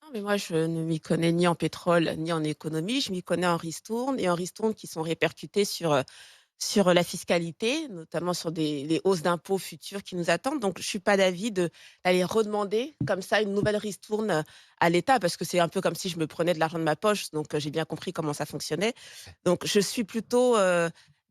Non, mais moi, je ne m'y connais ni en pétrole, ni en économie. Je m'y connais en ristournes et en ristournes qui sont répercutées sur la fiscalité, notamment sur les hausses d'impôts futures qui nous attendent. Donc, je suis pas d'avis d'aller redemander comme ça une nouvelle ristourne à l'État, parce que c'est un peu comme si je me prenais de l'argent de ma poche. Donc, j'ai bien compris comment ça fonctionnait. Donc, je suis plutôt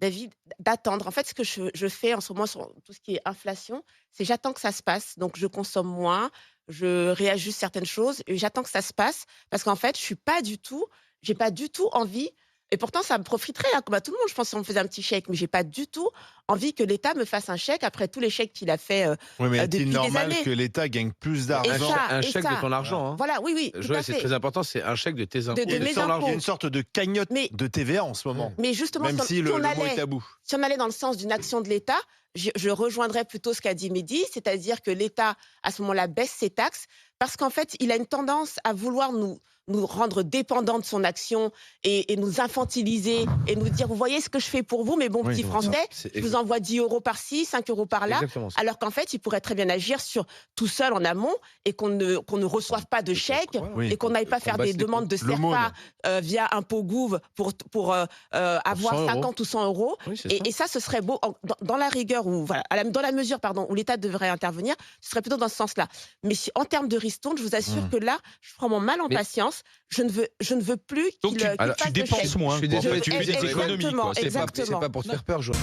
d'avis d'attendre. En fait, ce que je fais en ce moment sur tout ce qui est inflation, c'est j'attends que ça se passe. Donc, je consomme moins, je réajuste certaines choses et j'attends que ça se passe parce qu'en fait, j'ai pas du tout envie, et pourtant, ça me profiterait, hein, comme à tout le monde, je pense, si on me faisait un petit chèque. Mais j'ai pas du tout envie que l'État me fasse un chèque après tous les chèques qu'il a fait Oui, mais est-il depuis des normal années. que l'État gagne plus Et d'argent? ça, Un et chèque de ça. ton argent, hein. Voilà, oui, oui, tout à Joël, c'est fait. très important, c'est un chèque de tes De impôts. mes Il y a impôts. une sorte de cagnotte Mais, de TVA en ce moment, mais justement, même si si le mot est tabou. si on allait dans le sens d'une action de l'État, je rejoindrais plutôt ce qu'a dit Mehdi, c'est-à-dire que l'État, à ce moment-là, baisse ses taxes, parce qu'en fait, il a une tendance à vouloir nous rendre dépendants de son action et nous infantiliser et nous dire, vous voyez ce que je fais pour vous, mes bons Oui, petits c'est ça. Français, C'est je vous envoie 10 euros par-ci, 5 euros par-là, exactement ça. alors qu'en fait, il pourrait très bien agir sur tout seul en amont et qu'on ne reçoive pas de chèque Oui. et qu'on n'aille pas faire des demandes de L'aumône. SERPA via Impôt Gouv pour avoir 100 euros. 50 ou 100 euros. Oui, c'est ça. Et ça, ce serait beau, dans la rigueur, ou voilà, dans la mesure, pardon, où l'État devrait intervenir, ce serait plutôt dans ce sens-là. Mais si, en termes de ristourne, je vous assure que là, je prends mon mal en Mais- patience. Je ne veux plus Donc qu'il tu fasse de dépenses chèques. moins. Je suis quoi. En désolé, fait, tu fais des économies. Exactement, Quoi. C'est pas exactement. pour te faire peur, Joël.